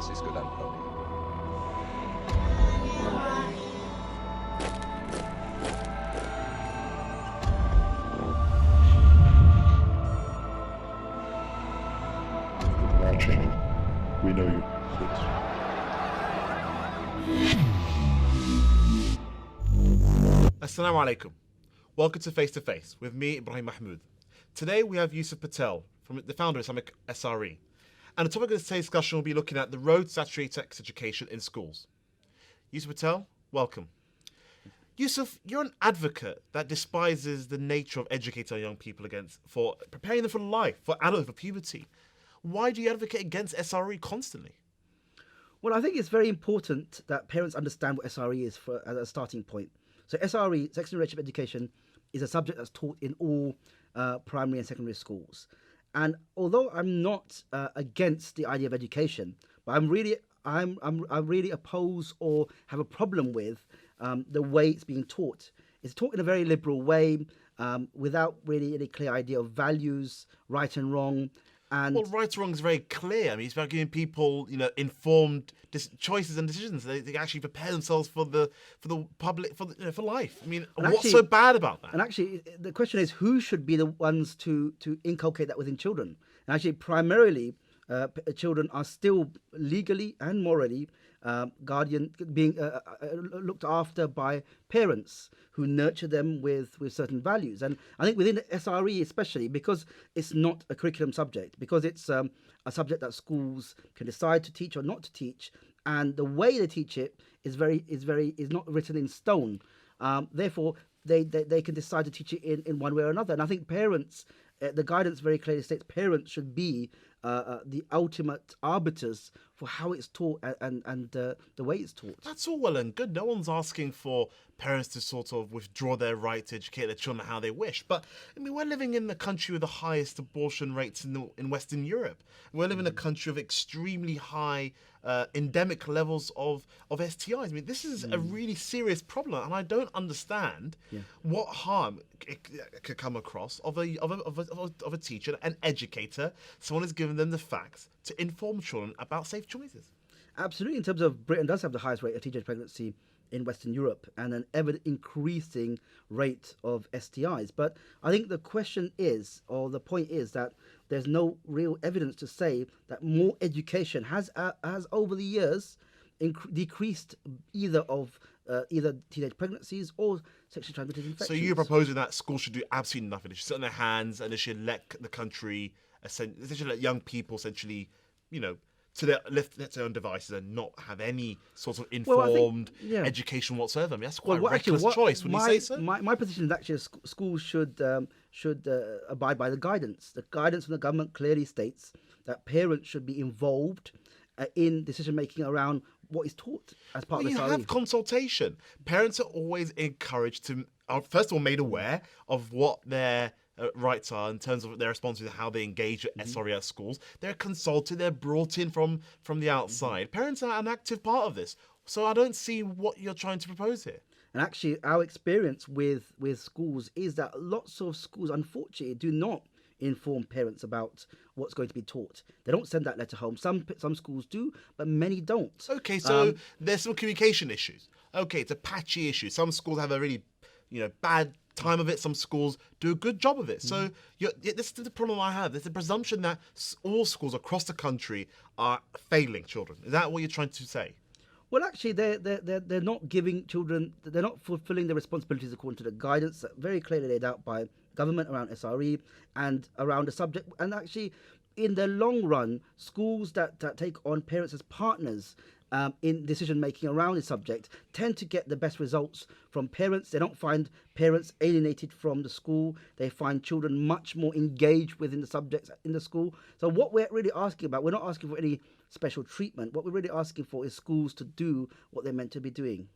Francisco d'Antonio. Watching, we know you. Assalamu alaikum. Welcome to Face with me, Ibrahim Mahmud. Today we have Yusuf Patel, from the founder of Islamic SRE. And the topic of today's discussion will be looking at the road to statutory sex education in schools. Yusuf Patel, welcome. Yusuf, you're an advocate that despises the nature of educating our young people for preparing them for life, for adulthood, for puberty. Why do you advocate against SRE constantly? Well, I think it's very important that parents understand what SRE is as a starting point. So SRE, Sex and Relationship Education, is a subject that's taught in all primary and secondary schools. And although I'm not against the idea of education, but I'm really oppose or have a problem with the way it's being taught. It's taught in a very liberal way, without really any clear idea of values, right and wrong. And well, right or wrong is very clear. I mean, it's about giving people, informed choices and decisions. They actually prepare themselves for the public, for life. I mean, what's so bad about that? And actually, the question is, who should be the ones to inculcate that within children? And actually, primarily, children are still legally and morally being looked after by parents who nurture them with certain values. And I think within the SRE especially, because it's not a curriculum subject, because it's a subject that schools can decide to teach or not to teach, and the way they teach it is not written in stone. Therefore, they can decide to teach it in one way or another. And I think parents, the guidance very clearly states parents should be the ultimate arbiters for how it's taught and the way it's taught. That's all well and good. No one's asking for parents to sort of withdraw their right to educate their children how they wish. But I mean, we're living in the country with the highest abortion rates in Western Europe. We're living in a country of extremely high endemic levels of STIs. I mean, this is a really serious problem, and I don't understand what harm it could come across of a teacher, an educator, someone who's given them the facts to inform children about safe choices. Absolutely. In terms of Britain does have the highest rate of teenage pregnancy in Western Europe and an ever increasing rate of STIs. But I think the question is, or the point is, that there's no real evidence to say that more education has over the years decreased either teenage pregnancies or sexually transmitted infections. So you're proposing that schools should do absolutely nothing. They should sit on their hands and they should let the country, essentially let young people essentially, to left their own devices and not have any sort of informed education whatsoever. I mean, that's quite a reckless choice. Would you say so? My position is actually schools should abide by the guidance. The guidance from the government clearly states that parents should be involved in decision making around what is taught as part of the SRE. You have consultation. Parents are always encouraged to, first of all, made aware of what their rights are in terms of their responsibility, how they engage with SRE at schools. They're consulted, they're brought in from the outside. Parents are an active part of this. So I don't see what you're trying to propose here. And actually, our experience with schools is that lots of schools, unfortunately, do not inform parents about what's going to be taught. They don't send that letter home. Some schools do, but many don't. Okay, so there's some communication issues. Okay, it's a patchy issue. Some schools have a really, bad time of it. Some schools do a good job of it. So this is the problem I have. There's a presumption that all schools across the country are failing children. Is that what you're trying to say? Well, actually, they're not giving children, they're not fulfilling their responsibilities according to the guidance that very clearly laid out by government around SRE and around the subject. And actually, in the long run, schools that take on parents as partners in decision making around the subject tend to get the best results from parents. They don't find parents alienated from the school. They find children much more engaged within the subjects in the school. So what we're really asking about, we're not asking for any special treatment. What we're really asking for is schools to do what they're meant to be doing.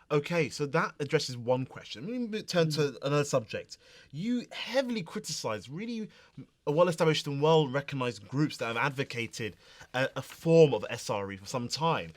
Okay, so that addresses one question. Let me turn to another subject. You heavily criticise really well-established and well-recognised groups that have advocated a form of SRE for some time.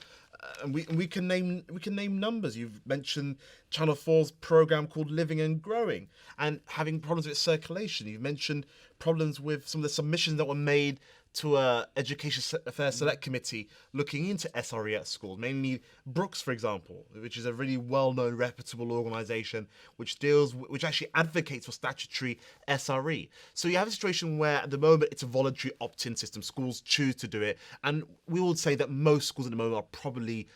And we can name numbers. You've mentioned Channel 4's program called Living and Growing and having problems with circulation. You've mentioned problems with some of the submissions that were made to a Affairs Select Committee looking into SRE at schools, mainly Brooks, for example, which is a really well-known, reputable organisation which actually advocates for statutory SRE. So you have a situation where at the moment it's a voluntary opt-in system. Schools choose to do it, and we would say that most schools at the moment are probably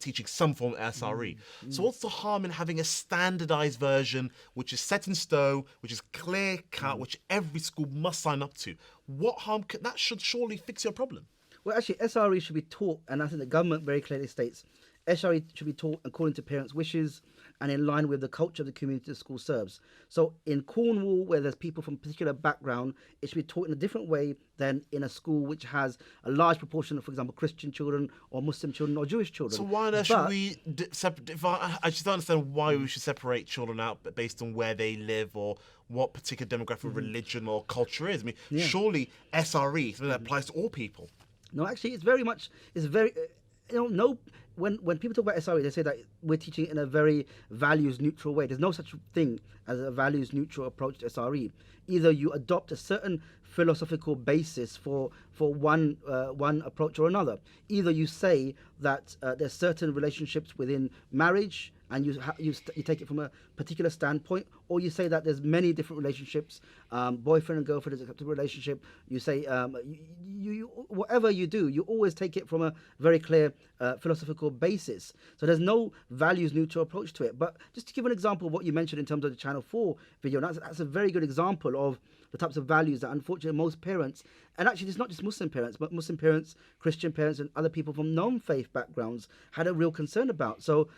teaching some form of SRE. So what's the harm in having a standardised version which is set in stone, which is clear-cut, which every school must sign up to? What harm could that should surely fix your problem? Well, actually, SRE should be taught, and I think the government very clearly states SRE should be taught according to parents' wishes and in line with the culture of the community the school serves. So in Cornwall, where there's people from a particular background, it should be taught in a different way than in a school which has a large proportion of, for example, Christian children or Muslim children or Jewish children. So why on earth should we separate? I just don't understand why we should separate children out based on where they live or what particular demographic, religion or culture is. I mean, surely SRE, something that applies to all people. No, actually, it's very, when people talk about SRE, they say that we're teaching it in a very values neutral way. There's no such thing as a values neutral approach to SRE. Either you adopt a certain philosophical basis for one approach or another. Either you say that there's certain relationships within marriage and you take it from a particular standpoint, or you say that there's many different relationships, boyfriend and girlfriend is a acceptable relationship. You say whatever you do, you always take it from a very clear philosophical basis. So there's no values neutral approach to it. But just to give an example of what you mentioned in terms of the Channel 4 video, that's a very good example of the types of values that unfortunately most parents, and actually it's not just Muslim parents, but Muslim parents, Christian parents and other people from non-faith backgrounds had a real concern about. So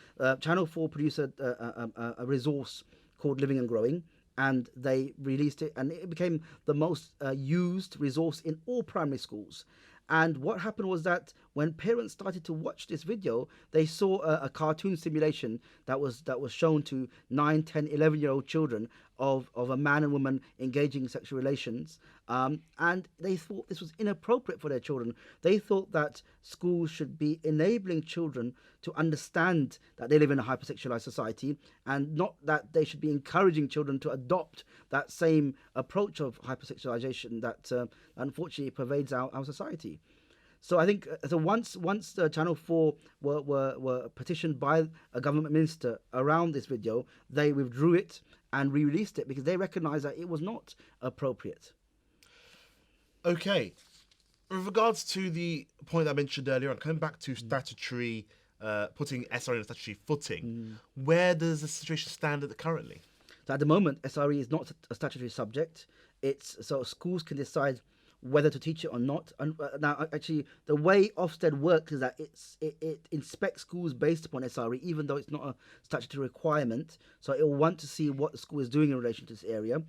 Channel 4 produced a resource called Living and Growing, and they released it, and it became the most used resource in all primary schools. And what happened was that when parents started to watch this video, they saw a cartoon simulation that was shown to 9, 10, 11-year-old children of a man and woman engaging in sexual relations. And they thought this was inappropriate for their children. They thought that schools should be enabling children to understand that they live in a hypersexualized society, and not that they should be encouraging children to adopt that same approach of hypersexualization that unfortunately pervades our society. So I think once the Channel 4 were petitioned by a government minister around this video, they withdrew it and re-released it because they recognised that it was not appropriate. Okay. With regards to the point I mentioned earlier on, coming back to statutory, putting SRE on a statutory footing, where does the situation stand currently? So at the moment, SRE is not a statutory subject. So schools can decide whether to teach it or not. And now, actually, the way Ofsted works is that it inspects schools based upon SRE, even though it's not a statutory requirement. So it will want to see what the school is doing in relation to this area.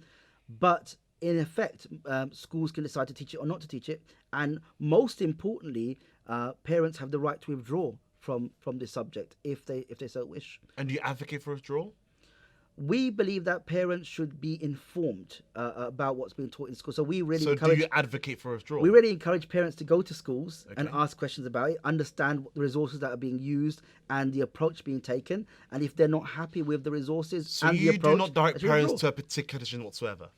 But in effect, schools can decide to teach it or not to teach it. And most importantly, parents have the right to withdraw from this subject if they so wish. And do you advocate for withdrawal? We believe that parents should be informed about what's being taught in school. So we really encourage. Do you advocate for withdrawal? We really encourage parents to go to schools and ask questions about it, understand the resources that are being used and the approach being taken. And if they're not happy with the resources and the approach, do not direct parents to a particular decision whatsoever.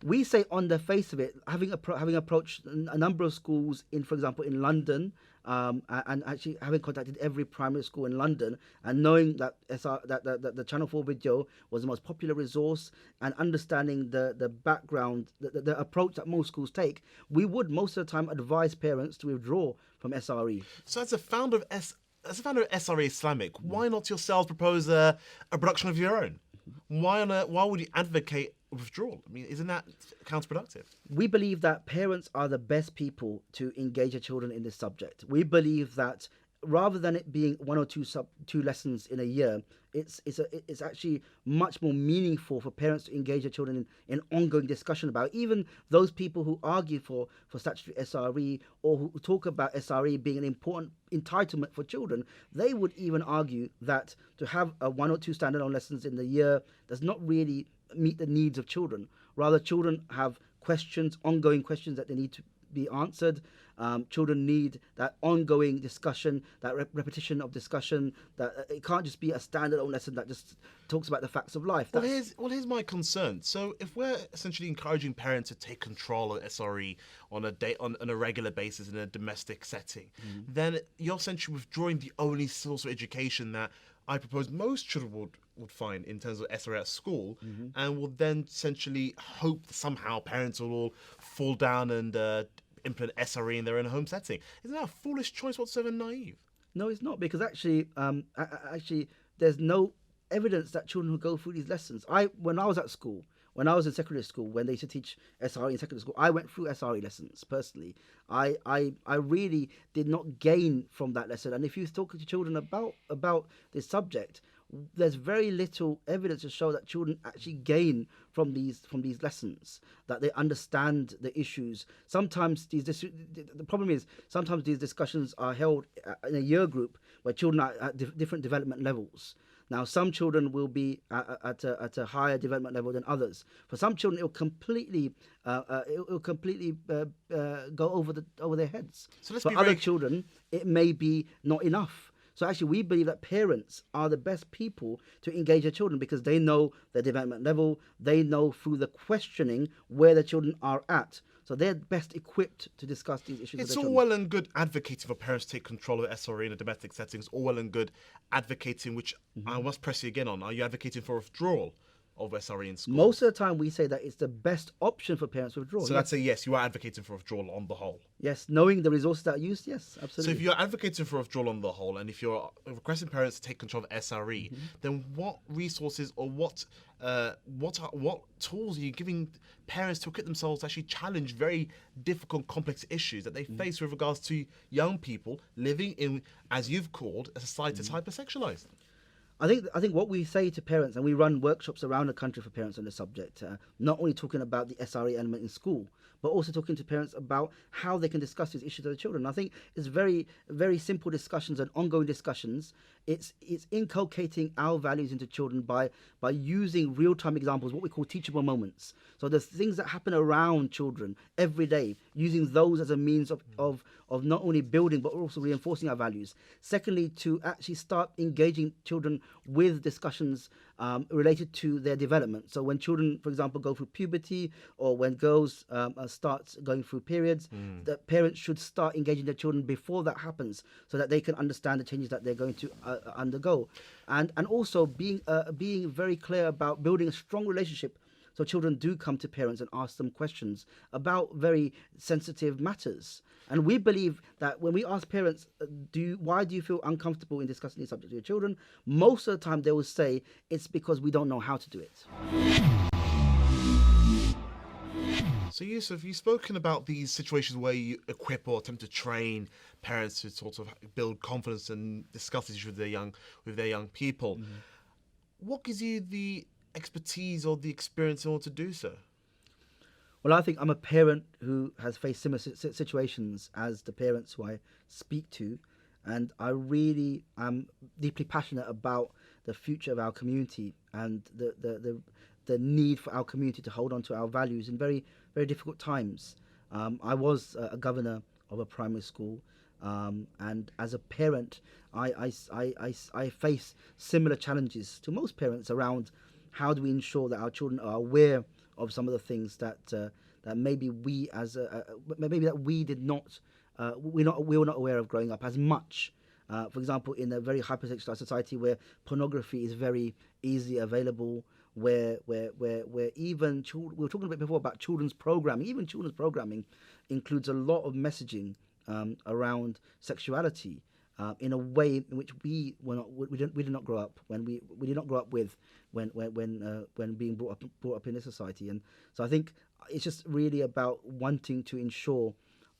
We say on the face of it, having approached a number of schools for example, in London, and actually having contacted every primary school in London, and knowing that the Channel 4 video was the most popular resource, and understanding the background, the approach that most schools take, we would most of the time advise parents to withdraw from SRE. So as a founder of SRE Islamic, why not yourselves propose a production of your own? Why would you advocate withdrawal? I mean, isn't that counterproductive? We believe that parents are the best people to engage their children in this subject. We believe that rather than it being one or two lessons in a year, it's actually much more meaningful for parents to engage their children in ongoing discussion about it. Even those people who argue for statutory SRE or who talk about SRE being an important entitlement for children, they would even argue that to have a 1 or 2 standalone lessons in the year does not really meet the needs of children. Rather, children have questions, ongoing questions that they need be answered. Children need that ongoing discussion, that repetition of discussion. That it can't just be a standalone lesson that just talks about the facts of life. Well, here's my concern. So, if we're essentially encouraging parents to take control of SRE on a regular basis in a domestic setting, then you're essentially withdrawing the only source of education that I propose most children would find in terms of SRE at school, and will then essentially hope that somehow parents will all fall down and implement SRE in their own home setting. Isn't that a foolish choice whatsoever, naive? No, it's not, because actually, there's no evidence that children who go through these lessons. When I was at school, when I was in secondary school, when they used to teach SRE in secondary school, I went through SRE lessons personally. I really did not gain from that lesson. And if you talk to children about this subject, there's very little evidence to show that children actually gain from these lessons, that they understand the issues. Sometimes the problem is sometimes these discussions are held in a year group where children are at different development levels. Now, some children will be at a higher development level than others. For some children, it will completely go over their heads. So let's For be other very... children, it may be not enough. So actually, we believe that parents are the best people to engage their children because they know their development level. They know through the questioning where the children are at. So they're best equipped to discuss these issues. It's all well and good advocating for parents to take control of SRE in a domestic setting. It's all well and good advocating, which I must press you again on. Are you advocating for withdrawal of SRE in schools? Most of the time, we say that it's the best option for parents to withdraw. So that's a yes. You are advocating for withdrawal on the whole. Yes, knowing the resources that are used, yes, absolutely. So if you're advocating for withdrawal on the whole, and if you're requesting parents to take control of SRE, then what resources or what tools are you giving parents to equip themselves to actually challenge very difficult, complex issues that they face with regards to young people living in, as you've called, a society that's hypersexualized? I think what we say to parents, and we run workshops around the country for parents on this subject, not only talking about the SRE element in school, but also talking to parents about how they can discuss these issues with their children. I think it's very, very simple discussions and ongoing discussions. It's inculcating our values into children by using real-time examples, what we call teachable moments. So there's things that happen around children every day, using those as a means of not only building but also reinforcing our values. Secondly, to actually start engaging children with discussions related to their development. So when children, for example, go through puberty, or when girls start going through periods, that parents should start engaging their children before that happens, so that they can understand the changes that they're going to undergo, and also being very clear about building a strong relationship. So children do come to parents and ask them questions about very sensitive matters. And we believe that when we ask parents, why do you feel uncomfortable in discussing these subjects with your children? Most of the time they will say it's because we don't know how to do it. So Yusuf, you've spoken about these situations where you equip or attempt to train parents to sort of build confidence and discuss issues with their young people. What gives you the expertise or the experience in order to do so? Well, I think I'm a parent who has faced similar situations as the parents who I speak to, and I really am deeply passionate about the future of our community and the need for our community to hold on to our values in very, very difficult times. I was a governor of a primary school, and as a parent, I face similar challenges to most parents around how do we ensure that our children are aware of some of the things that maybe we were not aware of growing up as much. For example, in a very hypersexualized society where pornography is very easily available, where even we were talking a bit before about children's programming. Even children's programming includes a lot of messaging around sexuality in a way in which we did not grow up we did not grow up with when being brought up in this society. And so I think it's just really about wanting to ensure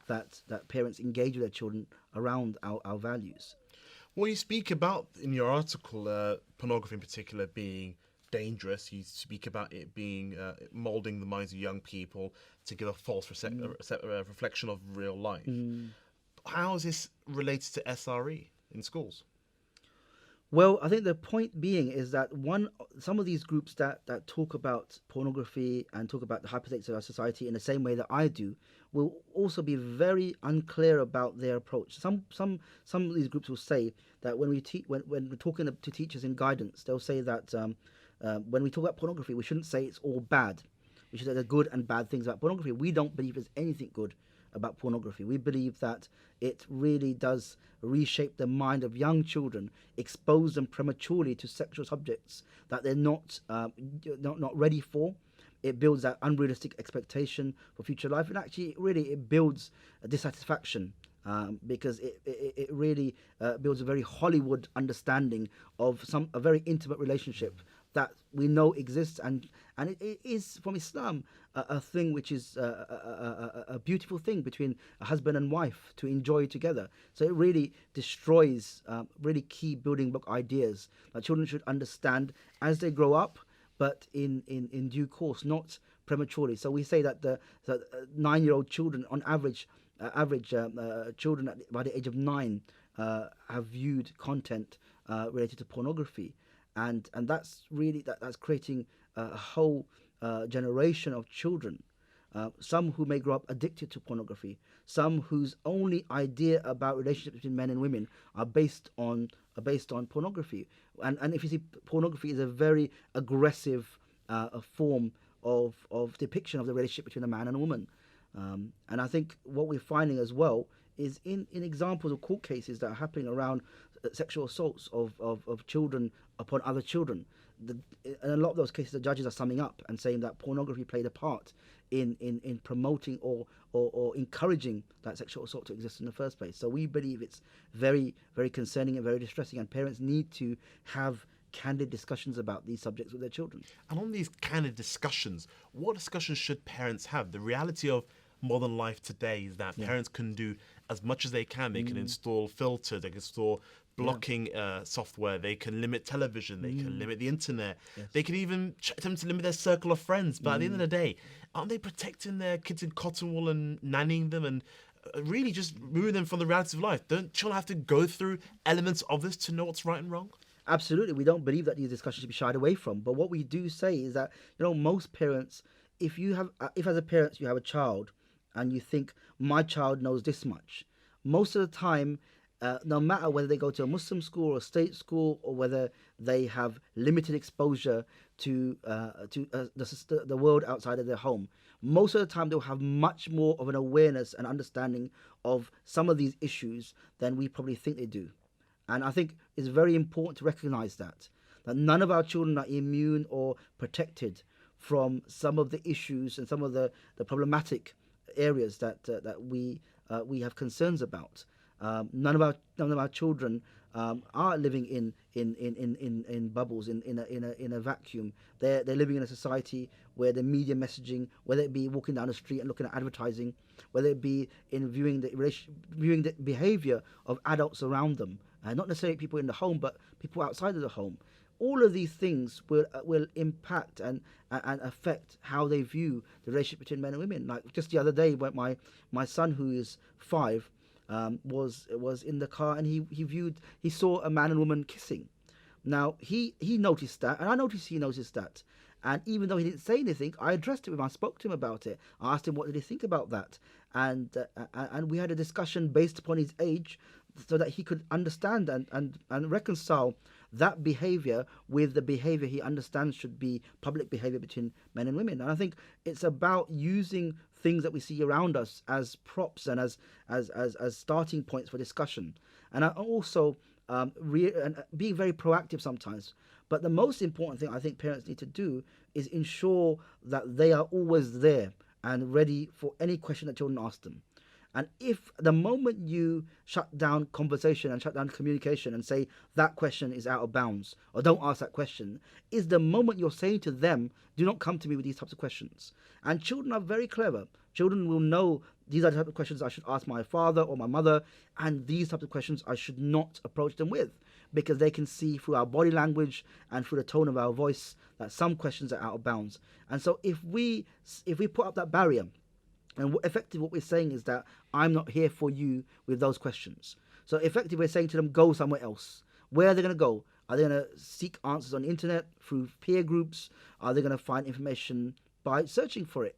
that parents engage with their children around our values. Well, you speak about in your article pornography in particular being dangerous. You speak about it being molding the minds of young people to give a false reflection of real life. How is this related to SRE in schools? Well, I think the point being is that some of these groups that talk about pornography and talk about the hypothetics of our society in the same way that I do will also be very unclear about their approach. Some of these groups will say that when when we're talking to teachers in guidance, they'll say that when we talk about pornography, we shouldn't say it's all bad. We should say there are good and bad things about pornography. We don't believe there's anything good about pornography. We believe that it really does reshape the mind of young children, expose them prematurely to sexual subjects that they're not ready for. It builds that unrealistic expectation for future life, and actually, really, it builds a dissatisfaction because it really builds a very Hollywood understanding of a very intimate relationship that we know exists, and it is from Islam a thing which is a beautiful thing between a husband and wife to enjoy together. So it really destroys really key building block ideas that children should understand as they grow up, but in due course, not prematurely. So we say that the 9-year-old children, on average, children by the age of 9 have viewed content related to pornography, and that's really that's creating a whole generation of children. Some who may grow up addicted to pornography, some whose only idea about relationships between men and women are based on pornography. And if you see, pornography is a very aggressive form of depiction of the relationship between a man and a woman. And I think what we're finding as well is in examples of court cases that are happening around sexual assaults of children upon other children. In a lot of those cases, the judges are summing up and saying that pornography played a part in promoting or encouraging that sexual assault to exist in the first place. So we believe it's very, very concerning and very distressing, and parents need to have candid discussions about these subjects with their children. And on these candid discussions, what discussions should parents have? The reality of modern life today is that parents can do as much as they can. They can install filters, they can install blocking software, they can limit television, they can limit the internet, they can even attempt to limit their circle of friends. But at the end of the day, aren't they protecting their kids in cotton wool and nannying them and really just removing them from the realities of life? Don't children have to go through elements of this to know what's right and wrong? Absolutely, we don't believe that these discussions should be shied away from. But what we do say is that, most parents, if as a parent you have a child and you think my child knows this much, most of the time, no matter whether they go to a Muslim school or a state school, or whether they have limited exposure to the world outside of their home, most of the time they'll have much more of an awareness and understanding of some of these issues than we probably think they do. And I think it's very important to recognize that none of our children are immune or protected from some of the issues and some of the problematic areas that we have concerns about. None of our children are living in bubbles, in a vacuum. They're living in a society where the media messaging, whether it be walking down the street and looking at advertising, whether it be in viewing the behavior of adults around them, not necessarily people in the home, but people outside of the home. All of these things will impact and affect how they view the relationship between men and women. Like just the other day, when my son, who is 5, was in the car, and he saw a man and woman kissing. Now he noticed that, and I noticed he noticed that. And even though he didn't say anything, I addressed him. I spoke to him about it. I asked him what did he think about that, and we had a discussion based upon his age, so that he could understand and reconcile that behavior with the behavior he understands should be public behavior between men and women. And I think it's about using things that we see around us as props and as starting points for discussion. And I also being very proactive sometimes. But the most important thing I think parents need to do is ensure that they are always there and ready for any question that children ask them. And if the moment you shut down conversation and shut down communication and say that question is out of bounds or don't ask that question, is the moment you're saying to them, do not come to me with these types of questions. And children are very clever. Children will know these are the type of questions I should ask my father or my mother, and these types of questions I should not approach them with, because they can see through our body language and through the tone of our voice that some questions are out of bounds. And so if we put up that barrier, and effectively what we're saying is that I'm not here for you with those questions. So effectively we're saying to them, go somewhere else. Where are they going to go? Are they going to seek answers on the internet through peer groups? Are they going to find information by searching for it?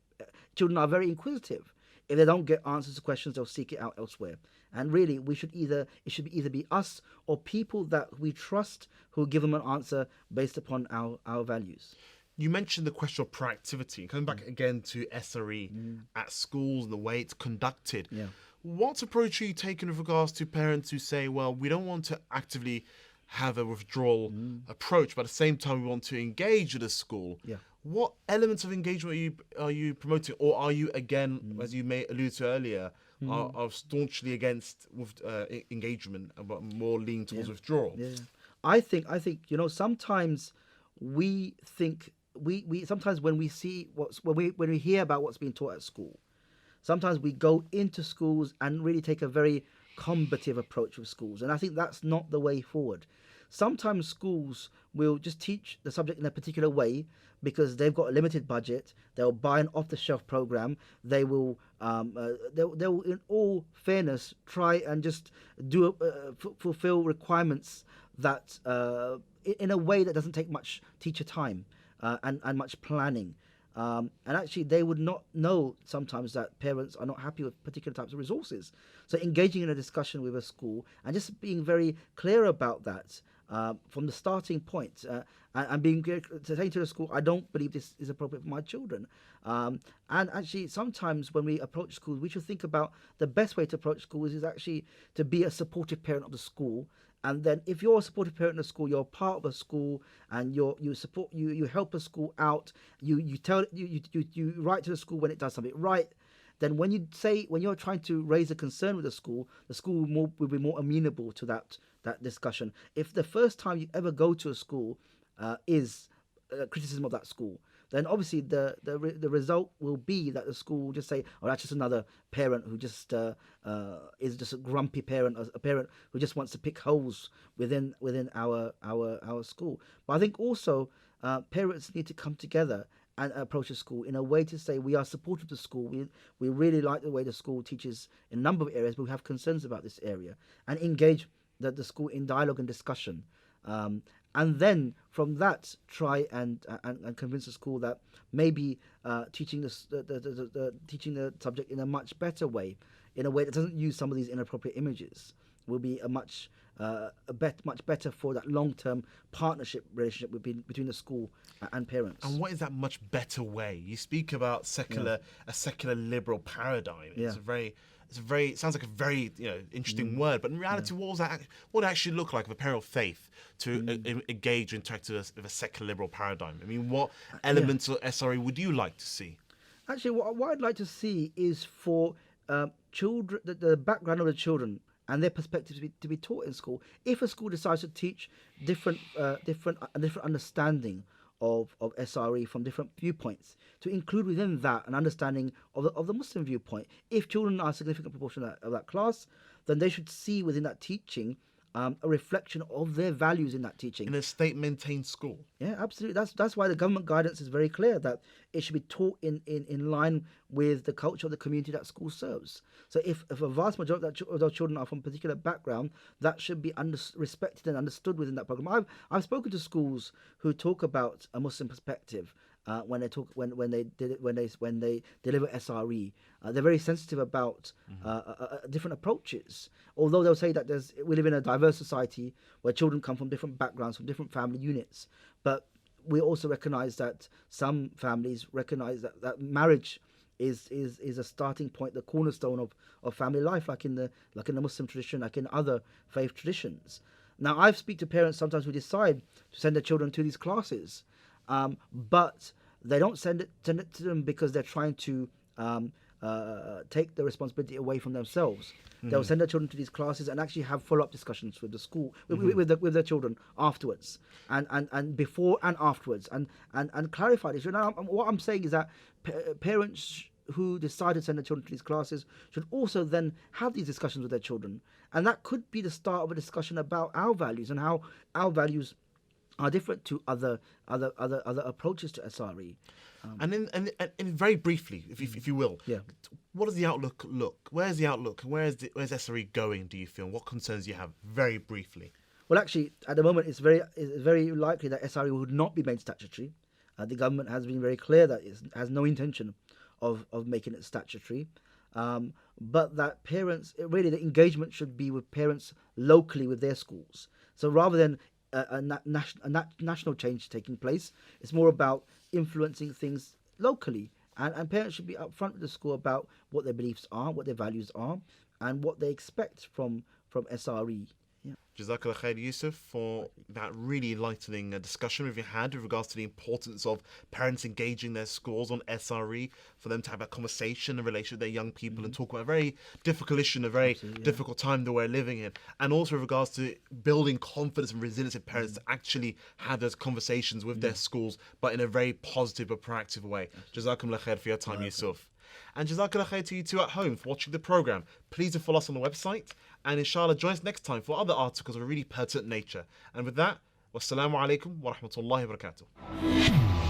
Children are very inquisitive. If they don't get answers to questions, they'll seek it out elsewhere. And really, it should either be us or people that we trust who give them an answer based upon our values. You mentioned the question of proactivity. Coming back again to SRE at schools and the way it's conducted. Yeah. What approach are you taking with regards to parents who say, well, we don't want to actively have a withdrawal approach, but at the same time we want to engage with the school? Yeah. What elements of engagement are you promoting? Or are you, again, as you may allude to earlier, are staunchly against with engagement, but more lean towards withdrawal? Yeah. I think sometimes we think we sometimes when we see when we hear about what's being taught at school, sometimes we go into schools and really take a very combative approach with schools, and I think that's not the way forward. Sometimes schools will just teach the subject in a particular way because they've got a limited budget. They'll buy an off-the-shelf program. They will, they'll in all fairness, try and just fulfill requirements that in a way that doesn't take much teacher time and much planning. And actually, they would not know sometimes that parents are not happy with particular types of resources. So engaging in a discussion with a school and just being very clear about that from the starting point and being saying to the school, I don't believe this is appropriate for my children. And actually, sometimes when we approach schools, we should think about the best way to approach schools is actually to be a supportive parent of the school. And then if you're a supportive parent in the school, you're part of a school and you help a school out, you write to the school when it does something right, then when you're trying to raise a concern with the school will be more amenable to that discussion. If the first time you ever go to a school is criticism of that school, then obviously the result will be that the school will just say, oh, that's just another parent who just is just a grumpy parent, a parent who just wants to pick holes within our school. But I think also parents need to come together and approach the school in a way to say we are supportive of the school. We really like the way the school teaches in a number of areas, but we have concerns about this area, and engage the school in dialogue and discussion. And then from that, try and convince the school that maybe teaching teaching the subject in a much better way, in a way that doesn't use some of these inappropriate images, will be a much better for that long-term partnership relationship between the school and parents. And what is that much better way? You speak about a secular liberal paradigm. It sounds like a very interesting word, but in reality, what would it actually look like of a parent of faith to engage or interact with a secular liberal paradigm? I mean, what elements of SRE would you like to see? Actually, what I'd like to see is for children, the background of the children and their perspectives to be taught in school. If a school decides to teach different understanding of SRE from different viewpoints, to include within that an understanding of the Muslim viewpoint. If children are a significant proportion of that class, then they should see within that teaching a reflection of their values in that teaching. In a state-maintained school. Yeah, absolutely. That's why the government guidance is very clear that it should be taught in line with the culture of the community that school serves. So if a vast majority of those children are from a particular background, that should be respected and understood within that program. I've spoken to schools who talk about a Muslim perspective when they deliver SRE. They're very sensitive about different approaches. Although they'll say that we live in a diverse society where children come from different backgrounds, from different family units, but we also recognise that some families recognise that marriage is a starting point, the cornerstone of family life, like in the Muslim tradition, like in other faith traditions. Now, I speak to parents sometimes who decide to send their children to these classes, but they don't send it to them because they're trying to take the responsibility away from themselves. They'll send their children to these classes and actually have follow-up discussions with the school, with their children afterwards, and before and afterwards, and clarify this. Now, what I'm saying is that parents who decide to send their children to these classes should also then have these discussions with their children, and that could be the start of a discussion about our values and how our values are different to other approaches to SRE. And very briefly, if you will, what does the outlook look? Where's the outlook? Where's SRE going, do you feel? What concerns you have, very briefly? Well, actually, at the moment, it's very likely that SRE would not be made statutory. The government has been very clear that it has no intention of making it statutory. But that parents, really, the engagement should be with parents locally with their schools. So rather than a national change taking place, it's more about influencing things locally. And parents should be upfront with the school about what their beliefs are, what their values are, and what they expect from SRE. Yeah. Jazakallah khair, Yusuf, for that really enlightening discussion we've had with regards to the importance of parents engaging their schools on SRE, for them to have a conversation in relation to their young people and talk about a very difficult issue in a very difficult time that we're living in. And also with regards to building confidence and resilience in parents to actually have those conversations with their schools, but in a very positive but proactive way. Jazakallah khair for your time, Yusuf. And Jazakallah khair to you too at home for watching the programme. Please do follow us on the website, and inshallah join us next time for other articles of a really pertinent nature. And with that, wassalamu alaikum wa rahmatullahi wa barakatuh.